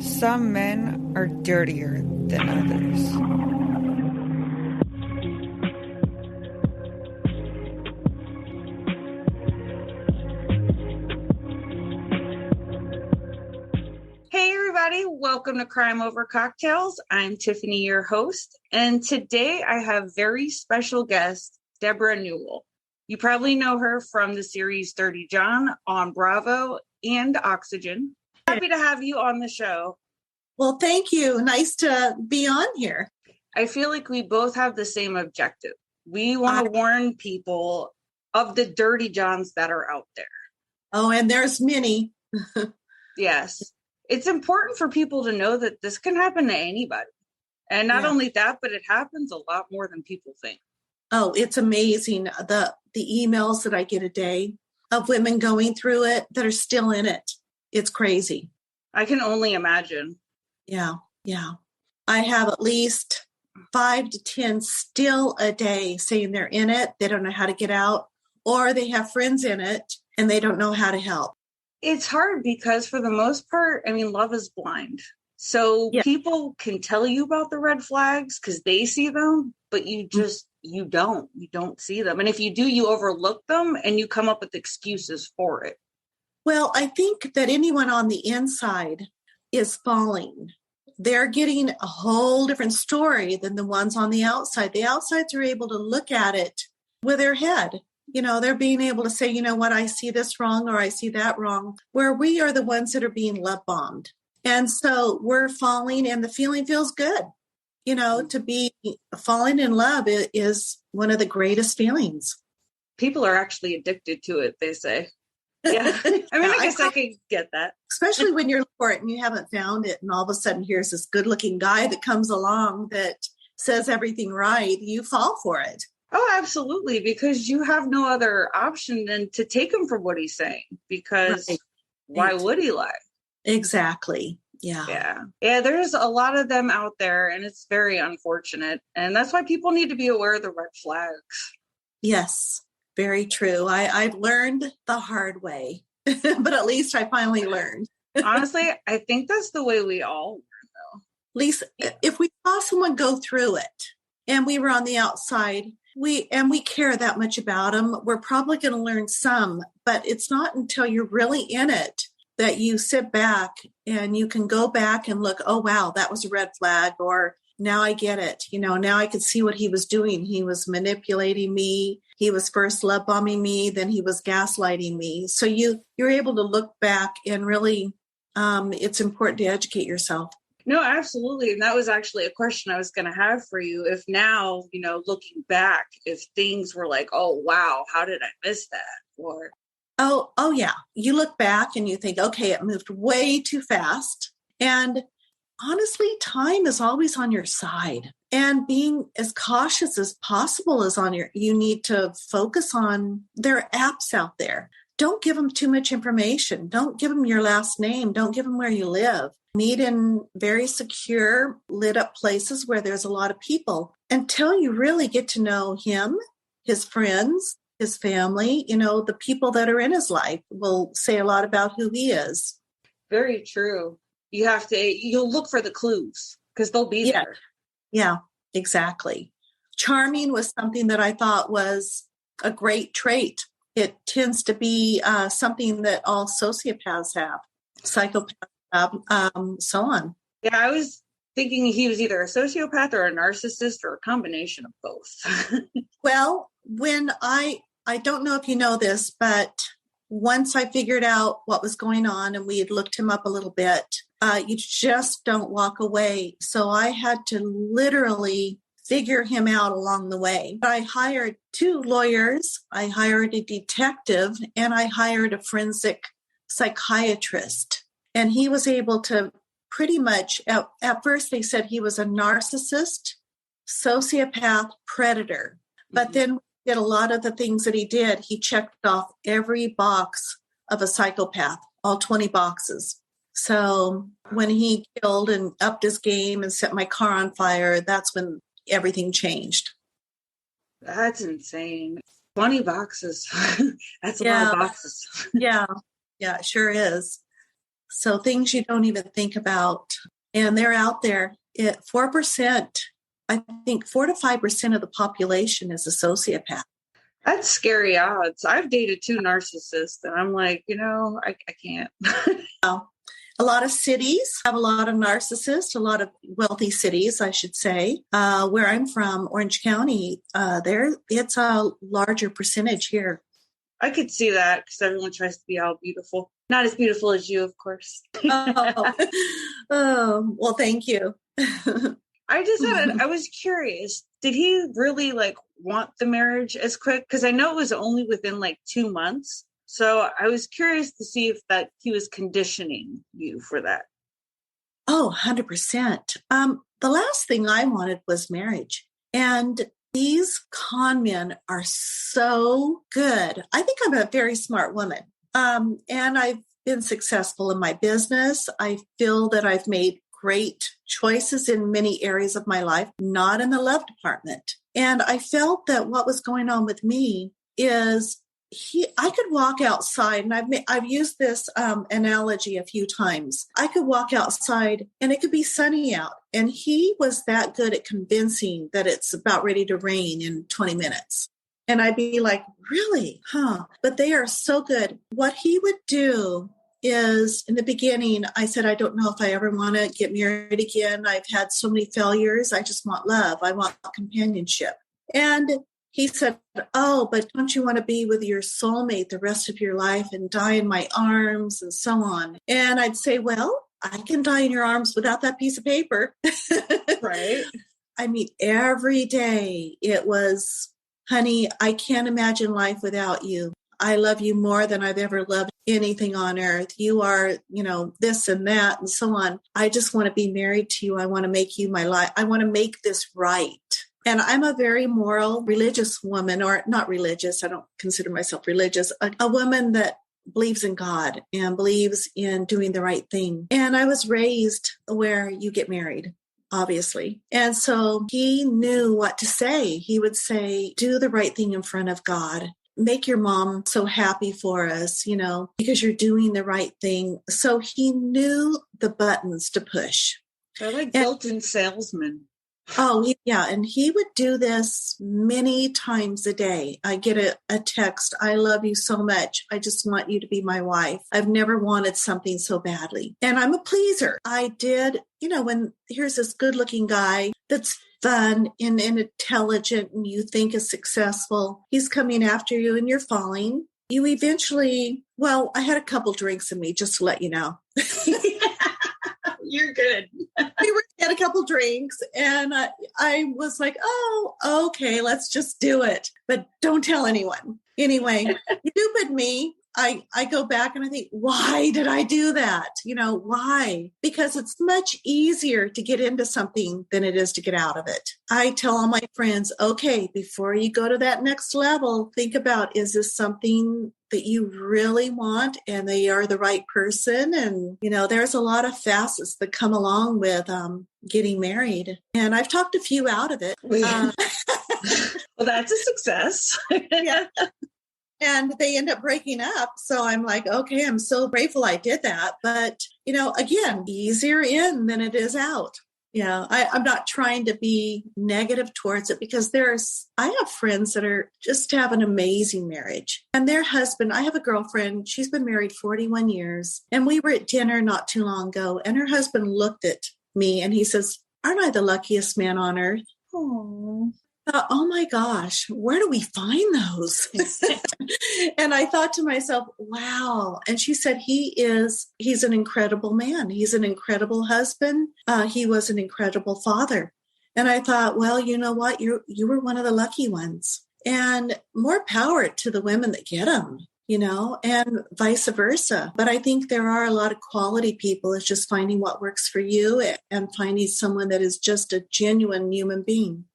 Some men are dirtier than others. Hey everybody, welcome to Crime Over Cocktails. I'm Tiffany, your host, and today I have very special guest, Debra Newell. You probably know her from the series Dirty John on Bravo and Oxygen. Happy to have you on the show. Well, thank you. Nice to be on here. I feel like we both have the same objective. We want to warn people of the dirty Johns that are out there. Oh, and there's many. Yes. It's important for people to know that this can happen to anybody. And not only that, but it happens a lot more than people think. Oh, it's amazing. The emails that I get a day of women going through it that are still in it. It's crazy. I can only imagine. Yeah. I have at least 5 to 10 still a day saying they're in it. They don't know how to get out, or they have friends in it and they don't know how to help. It's hard because for the most part, love is blind. So people can tell you about the red flags because they see them, but you don't see them. And if you do, you overlook them and you come up with excuses for it. Well, I think that anyone on the inside is falling. They're getting a whole different story than the ones on the outside. The outsides are able to look at it with their head. They're being able to say, you know what, I see this wrong or I see that wrong, where we are the ones that are being love bombed. And so we're falling and the feeling feels good. To be falling in love is one of the greatest feelings. People are actually addicted to it, they say. Yeah. I guess I could get that. Especially when you're looking for it and you haven't found it. And all of a sudden, here's this good looking guy that comes along that says everything right. You fall for it. Oh, absolutely. Because you have no other option than to take him for what he's saying. Because why would he lie? Exactly. Yeah. Yeah. There's a lot of them out there and it's very unfortunate. And that's why people need to be aware of the red flags. Yes. Very true. I've learned the hard way, but at least I finally learned. Honestly, I think that's the way we all learn, though. At least if we saw someone go through it and we were on the outside, we care that much about them, we're probably going to learn some, but it's not until you're really in it that you sit back and you can go back and look, oh, wow, that was a red flag, or now I get it. Now I could see what he was doing. He was manipulating me. He was first love bombing me. Then he was gaslighting me. So you're able to look back and really, it's important to educate yourself. No, absolutely. And that was actually a question I was going to have for you. If now, looking back, if things were like, oh, wow, how did I miss that? Or, Oh, yeah. You look back and you think, okay, it moved way too fast. And honestly, time is always on your side, and being as cautious as possible is you need to focus on, there are apps out there. Don't give them too much information. Don't give them your last name. Don't give them where you live. Meet in very secure, lit up places where there's a lot of people until you really get to know him, his friends, his family. The people that are in his life will say a lot about who he is. Very true. You'll look for the clues because they'll be there. Yeah, exactly. Charming was something that I thought was a great trait. It tends to be something that all sociopaths have, psychopaths have, so on. Yeah, I was thinking he was either a sociopath or a narcissist or a combination of both. Well, when I don't know if you know this, but once I figured out what was going on and we had looked him up a little bit, you just don't walk away. So I had to literally figure him out along the way. I hired 2 lawyers, I hired a detective, and I hired a forensic psychiatrist. And he was able to pretty much, at first they said he was a narcissist, sociopath, predator. But then did a lot of the things that he did. He checked off every box of a psychopath, all 20 boxes. So when he killed and upped his game and set my car on fire, that's when everything changed. That's insane. 20 boxes. That's a lot of boxes. Yeah, it sure is. So things you don't even think about. And they're out there. 4%, I think 4 to 5% of the population is a sociopath. That's scary odds. I've dated 2 narcissists, and I'm like, I can't. A lot of cities have a lot of narcissists, a lot of wealthy cities, I should say. Where I'm from, Orange County, it's a larger percentage here. I could see that because everyone tries to be all beautiful. Not as beautiful as you, of course. Well, thank you. I was curious. Did he really want the marriage as quick? Because I know it was only within 2 months. So I was curious to see if that he was conditioning you for that. Oh, 100%. The last thing I wanted was marriage. And these con men are so good. I think I'm a very smart woman. And I've been successful in my business. I feel that I've made great choices in many areas of my life, not in the love department. And I felt that what was going on with me is I could walk outside, and I've used this analogy a few times. I could walk outside and it could be sunny out, and he was that good at convincing that it's about ready to rain in 20 minutes. And I'd be like, really? Huh? But they are so good. What he would do is, in the beginning, I said, I don't know if I ever want to get married again. I've had so many failures. I just want love. I want companionship. And he said, oh, but don't you want to be with your soulmate the rest of your life and die in my arms and so on? And I'd say, well, I can die in your arms without that piece of paper. Right. I mean, every day it was, honey, I can't imagine life without you. I love you more than I've ever loved anything on earth. You are, this and that and so on. I just want to be married to you. I want to make you my life. I want to make this right. And I'm a very moral, religious woman, or not religious. I don't consider myself religious. A woman that believes in God and believes in doing the right thing. And I was raised where you get married, obviously. And so he knew what to say. He would say, do the right thing in front of God. Make your mom so happy for us, because you're doing the right thing. So he knew the buttons to push. They're like built-in salesmen. Oh, yeah. And he would do this many times a day. I get a text. I love you so much. I just want you to be my wife. I've never wanted something so badly. And I'm a pleaser. I did, when here's this good looking guy that's fun and intelligent and you think is successful, he's coming after you and you're falling. You eventually, I had a couple drinks in me, just to let you know. You're good. We had a couple drinks and I was like, oh, okay, let's just do it. But don't tell anyone. Anyway, stupid me. I go back and I think, why did I do that? Why? Because it's much easier to get into something than it is to get out of it. I tell all my friends, okay, before you go to that next level, think about, is this something that you really want and they are the right person? And, there's a lot of facets that come along with getting married. And I've talked a few out of it. Well, that's a success. Yeah. And they end up breaking up. So I'm like, okay, I'm so grateful I did that. But, again, easier in than it is out. Yeah, I'm not trying to be negative towards it because I have friends that are just have an amazing marriage. And their husband, I have a girlfriend, she's been married 41 years. And we were at dinner not too long ago. And her husband looked at me and he says, aren't I the luckiest man on earth? Oh. Oh my gosh, where do we find those? And I thought to myself, wow. And she said, he's an incredible man. He's an incredible husband. He was an incredible father. And I thought, well, you know what? You were one of the lucky ones. And more power to the women that get them, and vice versa. But I think there are a lot of quality people. It's just finding what works for you and finding someone that is just a genuine human being.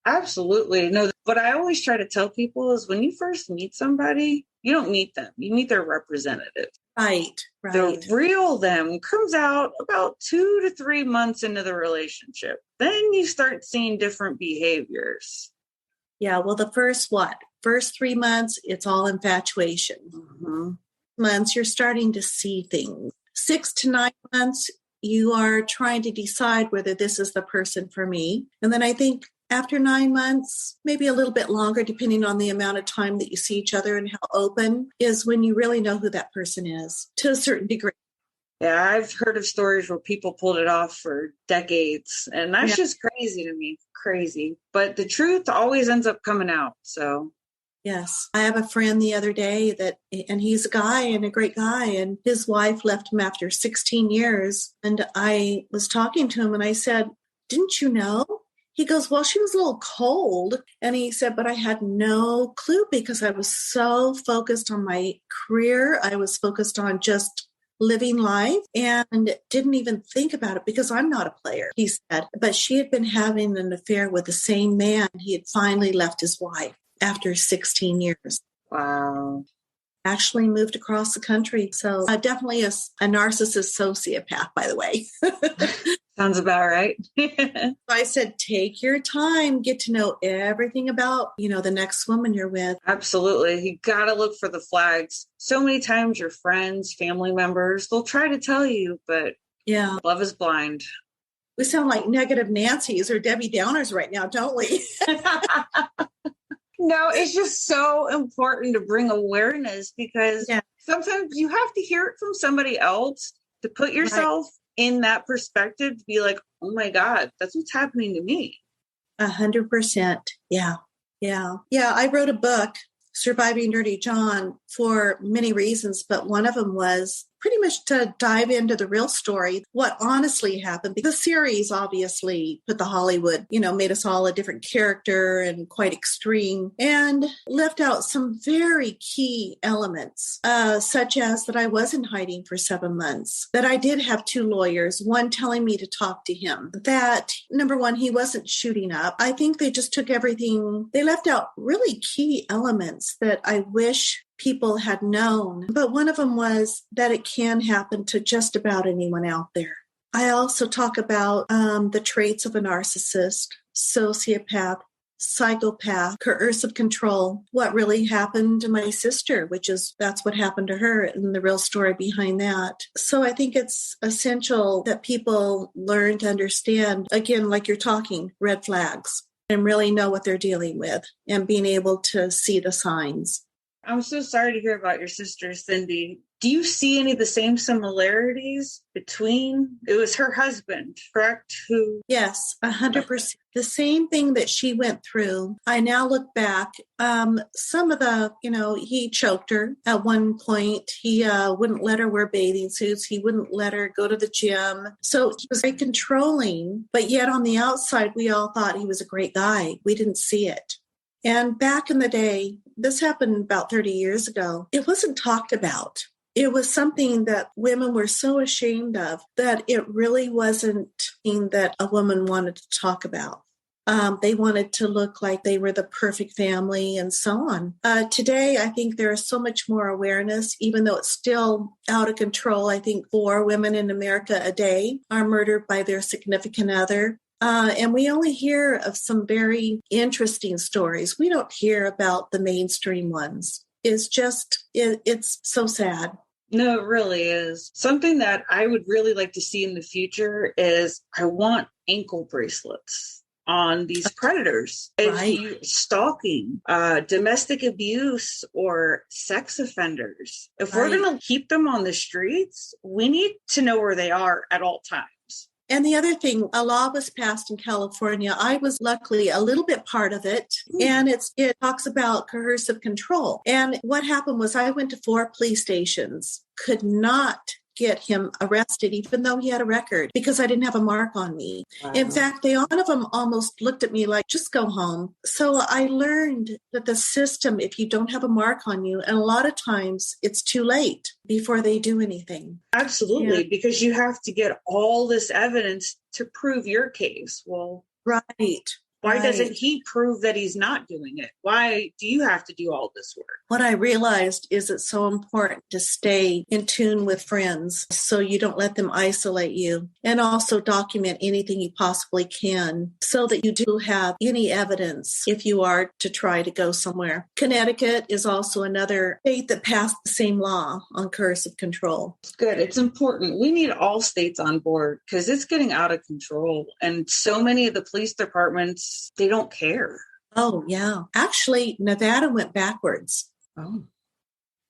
Absolutely. No, what I always try to tell people is when you first meet somebody, you don't meet them. You meet their representative. Right. The real them comes out about 2 to 3 months into the relationship. Then you start seeing different behaviors. Yeah. Well, the first 3 months, it's all infatuation. Mm-hmm. Months, you're starting to see things. 6 to 9 months, you are trying to decide whether this is the person for me. And then I think after 9 months, maybe a little bit longer, depending on the amount of time that you see each other and how open, is when you really know who that person is to a certain degree. Yeah, I've heard of stories where people pulled it off for decades, and that's just crazy to me. Crazy. But the truth always ends up coming out. So yes. I have a friend the other day and he's a guy and a great guy, and his wife left him after 16 years. And I was talking to him and I said, didn't you know? He goes, well, she was a little cold. And he said, but I had no clue because I was so focused on my career. I was focused on just living life and didn't even think about it because I'm not a player, he said. But she had been having an affair with the same man. He had finally left his wife after 16 years. wow. Actually moved across the country. So definitely a narcissist sociopath, by the way. Sounds about right. I said, take your time, get to know everything about, the next woman you're with. Absolutely. You got to look for the flags. So many times your friends, family members, they'll try to tell you, but love is blind. We sound like negative Nancy's or Debbie Downers right now, don't we? No, it's just so important to bring awareness because sometimes you have to hear it from somebody else to put yourself in that perspective to be like, oh my God, that's what's happening to me. 100%. Yeah. Yeah. Yeah. I wrote a book, Surviving Dirty John, for many reasons, but one of them was pretty much to dive into the real story, what honestly happened. Because the series obviously put the Hollywood, made us all a different character and quite extreme, and left out some very key elements, such as that I was in hiding for 7 months, that I did have 2 lawyers, one telling me to talk to him, that number one, he wasn't shooting up. I think they just took everything, they left out really key elements that I wish people had known. But one of them was that it can happen to just about anyone out there. I also talk about the traits of a narcissist, sociopath, psychopath, coercive control, what really happened to my sister, that's what happened to her, and the real story behind that. So I think it's essential that people learn to understand, again, like you're talking, red flags, and really know what they're dealing with and being able to see the signs. I'm so sorry to hear about your sister, Cindy. Do you see any of the same similarities between, it was her husband, correct? Yes, 100%. The same thing that she went through. I now look back, some of the, he choked her at one point. He wouldn't let her wear bathing suits. He wouldn't let her go to the gym. So he was very controlling, but yet on the outside, we all thought he was a great guy. We didn't see it. And back in the day, this happened about 30 years ago, it wasn't talked about. It was something that women were so ashamed of that it really wasn't something that a woman wanted to talk about. They wanted to look like they were the perfect family and so on. Today, I think there is so much more awareness, even though it's still out of control. I think 4 women in America a day are murdered by their significant other. And we only hear of some very interesting stories. We don't hear about the mainstream ones. It's so sad. No, it really is. Something that I would really like to see in the future is I want ankle bracelets on these predators. If you stalking, domestic abuse, or sex offenders, if we're going to keep them on the streets, we need to know where they are at all times. And the other thing, a law was passed in California. I was luckily a little bit part of it. And it talks about coercive control. And what happened was I went to 4 police stations, could not get him arrested, even though he had a record, because I didn't have a mark on me. Wow. In fact, one of them almost looked at me like, just go home. So I learned that the system, if you don't have a mark on you, and a lot of times it's too late before they do anything. Absolutely, because you have to get all this evidence to prove your case. Well, right. Why doesn't Right. he prove that he's not doing it? Why do you have to do all this work? What I realized is it's so important to stay in tune with friends so you don't let them isolate you, and also document anything you possibly can so that you do have any evidence if you are to try to go somewhere. Connecticut is also another state that passed the same law on coercive control. It's good. It's important. We need all states on board because it's getting out of control. And so many of the police departments, they don't care. Oh, yeah. Actually, Nevada went backwards. Oh,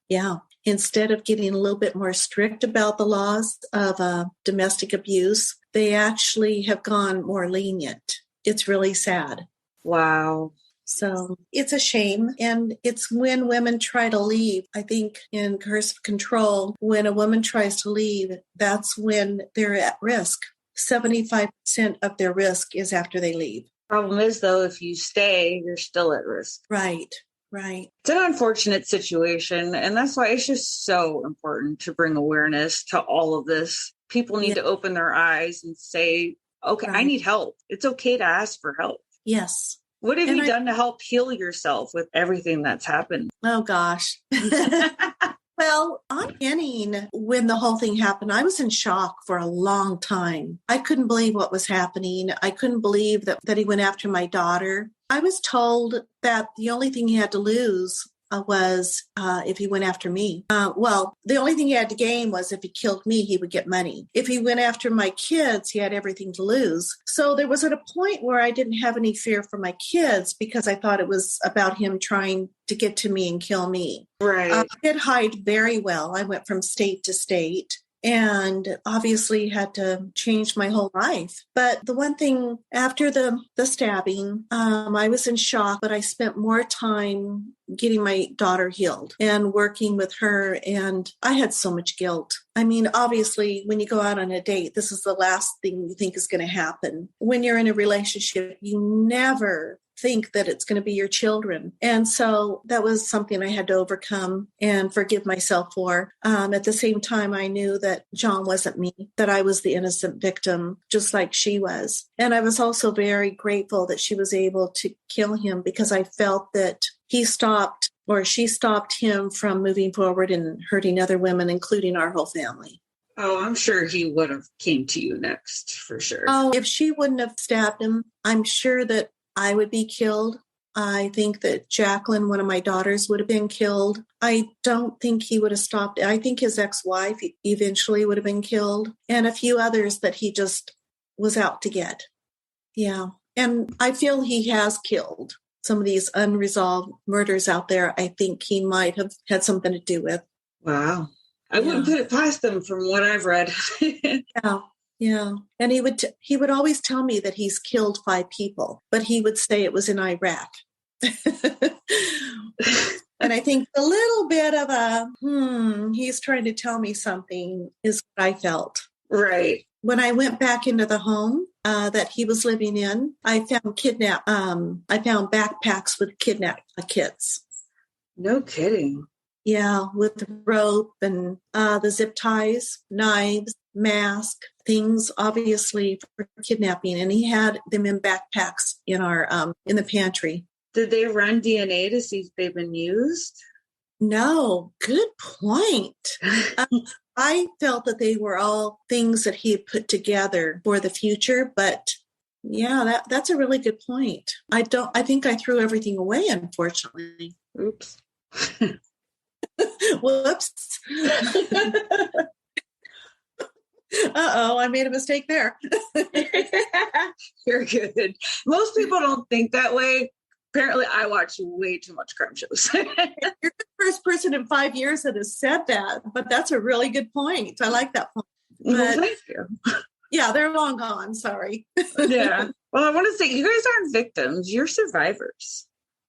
Yeah. Instead of getting a little bit more strict about the laws of domestic abuse, they actually have gone more lenient. It's really sad. wow. So it's a shame. And it's when women try to leave, I think in coercive control, when a woman tries to leave, that's when they're at risk. 75% of their risk is after they leave. Problem is, though, if you stay, you're still at risk. Right, right. It's an unfortunate situation. And that's why it's just so important to bring awareness to all of this. People need to open their eyes and say, okay, I need help. It's okay to ask for help. Yes. What have you done to help heal yourself with everything that's happened? Oh, gosh. Well, on the beginning, when the whole thing happened, I was in shock for a long time. I couldn't believe what was happening. I couldn't believe that he went after my daughter. I was told that the only thing he had to lose was if he went after me. Well, the only thing he had to gain was if he killed me, he would get money. If he went after my kids, he had everything to lose. So there was at a point where I didn't have any fear for my kids because I thought it was about him trying to get to me and kill me. Right. I did hide very well. I went from state to state and obviously had to change my whole life. But the one thing after the stabbing, I was in shock, but I spent more time getting my daughter healed and working with her. And I had so much guilt. I mean, obviously, when you go out on a date, this is the last thing you think is going to happen. When you're in a relationship, you never think that it's going to be your children. And so that was something I had to overcome and forgive myself for. At the same time, I knew that John wasn't me, that I was the innocent victim, just like she was. And I was also very grateful that she was able to kill him because I felt that she stopped him from moving forward and hurting other women, including our whole family. Oh, I'm sure he would have came to you next for sure. Oh, if she wouldn't have stabbed him, I'm sure that I would be killed. I think that Jacqueline, one of my daughters, would have been killed. I don't think he would have stopped. I think his ex-wife eventually would have been killed, and a few others that he just was out to get. Yeah. And I feel he has killed some of these unresolved murders out there. I think he might have had something to do with. Wow. I wouldn't put it past them from what I've read. Yeah. Yeah. And he would always tell me that he's killed 5 people, but he would say it was in Iraq. And I think a little bit of he's trying to tell me something is what I felt. Right. When I went back into the home that he was living in, I found backpacks with kidnapped kids. No kidding. Yeah, with rope and the zip ties, knives, mask, things obviously for kidnapping. And he had them in backpacks in our in the pantry. Did they run DNA to see if they've been used? No, good point. I felt that they were all things that he had put together for the future, but yeah, that's a really good point. I think I threw everything away, unfortunately. Oops. Whoops. Uh-oh, I made a mistake there. You're good. Most people don't think that way. Apparently, I watch way too much crime shows. You're the first person in 5 years that has said that, but that's a really good point. I like that point. Well, thank you. Yeah, they're long gone. Sorry. Yeah. Well, I want to say you guys aren't victims. You're survivors.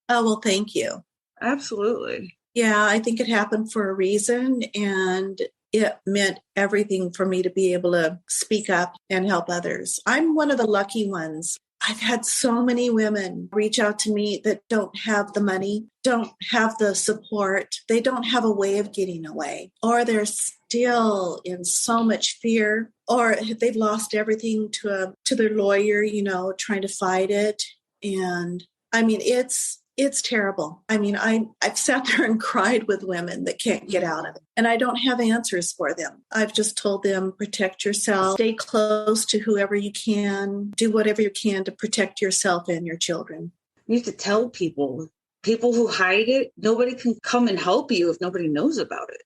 Oh, well, thank you. Absolutely. Yeah, I think it happened for a reason, and it meant everything for me to be able to speak up and help others. I'm one of the lucky ones. I've had so many women reach out to me that don't have the money, don't have the support, they don't have a way of getting away, or they're still in so much fear, or they've lost everything to their lawyer, trying to fight it. And I mean, it's terrible. I mean, I've sat there and cried with women that can't get out of it. And I don't have answers for them. I've just told them, protect yourself, stay close to whoever you can, do whatever you can to protect yourself and your children. You have to tell people who hide it, nobody can come and help you if nobody knows about it.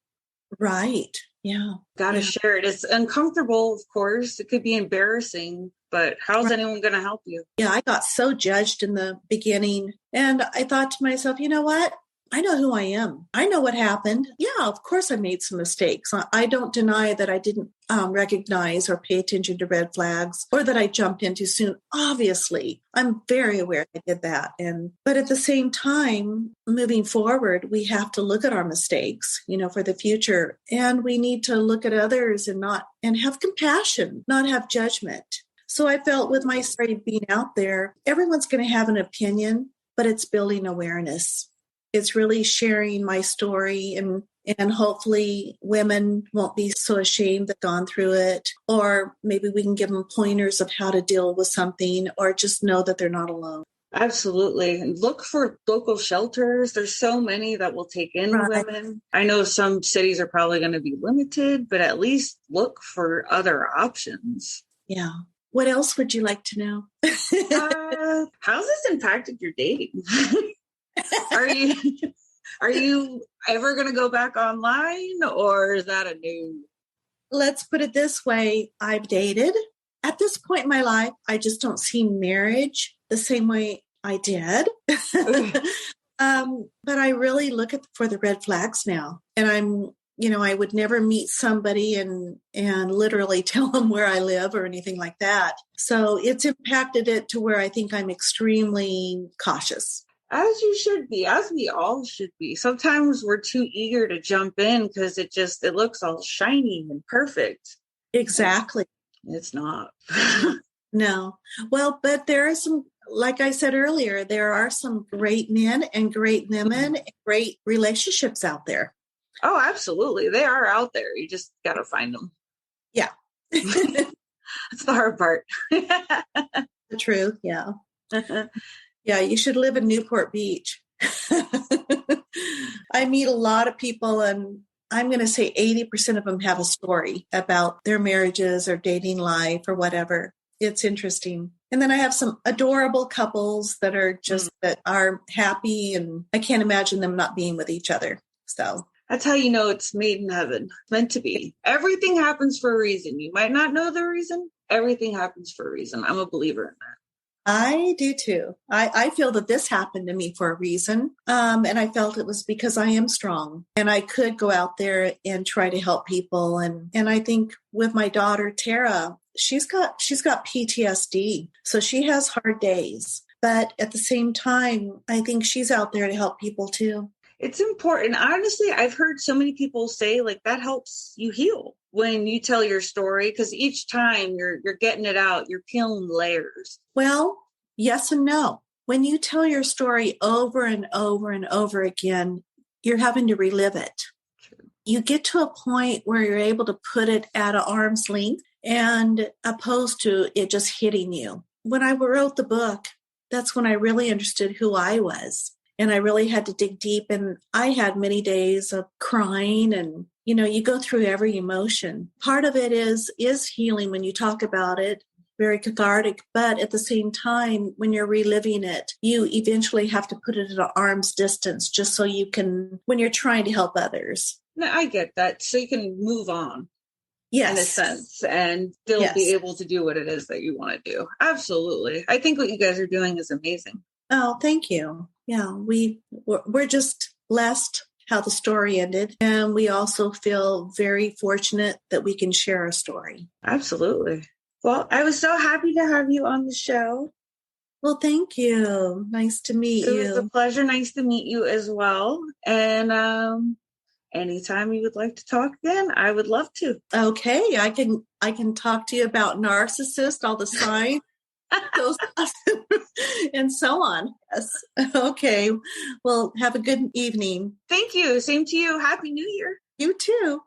Right. Yeah. Gotta share it. It's uncomfortable, of course. It could be embarrassing, but how's anyone going to help you? Yeah, I got so judged in the beginning. And I thought to myself, you know what? I know who I am. I know what happened. Yeah, of course I made some mistakes. I don't deny that I didn't recognize or pay attention to red flags or that I jumped in too soon. Obviously, I'm very aware I did that. But at the same time, moving forward, we have to look at our mistakes, for the future. And we need to look at others and have compassion, not have judgment. So I felt with my story being out there, everyone's going to have an opinion, but it's building awareness. It's really sharing my story and hopefully women won't be so ashamed they've gone through it, or maybe we can give them pointers of how to deal with something or just know that they're not alone. Absolutely. And look for local shelters. There's so many that will take in women. I know some cities are probably going to be limited, but at least look for other options. Yeah. What else would you like to know? How's this impacted your dating? Are you ever going to go back online, or is that a new? Let's put it this way. I've dated. At this point in my life, I just don't see marriage the same way I did. But I really look for the red flags now. And I would never meet somebody and literally tell them where I live or anything like that. So it's impacted it to where I think I'm extremely cautious. As you should be, as we all should be. Sometimes we're too eager to jump in because it looks all shiny and perfect. Exactly. It's not. No. Well, but there are some, like I said earlier, there are some great men and great women, and great relationships out there. Oh, absolutely. They are out there. You just got to find them. Yeah. That's the hard part. The truth. Yeah. Yeah, you should live in Newport Beach. I meet a lot of people, and I'm going to say 80% of them have a story about their marriages or dating life or whatever. It's interesting. And then I have some adorable couples that are that are happy, and I can't imagine them not being with each other. So that's how you know it's made in heaven. It's meant to be. Everything happens for a reason. You might not know the reason. Everything happens for a reason. I'm a believer in that. I do too. I feel that this happened to me for a reason. And I felt it was because I am strong and I could go out there and try to help people. And I think with my daughter, Tara, she's got PTSD. So she has hard days. But at the same time, I think she's out there to help people too. It's important. Honestly, I've heard so many people say that helps you heal when you tell your story, because each time you're getting it out, you're peeling layers. Well, yes and no. When you tell your story over and over and over again, you're having to relive it. True. You get to a point where you're able to put it at an arm's length and opposed to it just hitting you. When I wrote the book, that's when I really understood who I was. And I really had to dig deep. And I had many days of crying and, you go through every emotion. Part of it is healing when you talk about it, very cathartic. But at the same time, when you're reliving it, you eventually have to put it at an arm's distance just so you can, when you're trying to help others. No, I get that. So you can move on. Yes. In a sense, and still be able to do what it is that you want to do. Absolutely. I think what you guys are doing is amazing. Oh, thank you. Yeah, we're just blessed how the story ended. And we also feel very fortunate that we can share our story. Absolutely. Well, I was so happy to have you on the show. Well, thank you. Nice to meet you. It was a pleasure. Nice to meet you as well. And anytime you would like to talk again, I would love to. Okay, I can talk to you about narcissist, all the signs. Those and so on. Yes. Okay. Well, have a good evening. Thank you. Same to you. Happy New Year. You too.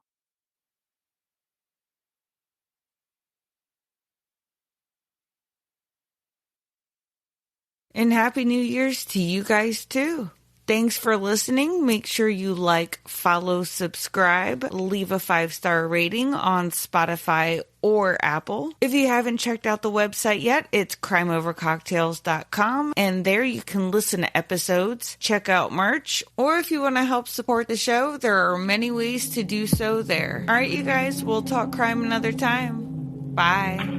And Happy New Year's to you guys too. Thanks for listening. Make sure you like, follow, subscribe, leave a 5-star rating on Spotify or Apple. If you haven't checked out the website yet, it's crimeovercocktails.com, and there you can listen to episodes, check out merch, or if you want to help support the show, there are many ways to do so there. All right, you guys, we'll talk crime another time. Bye.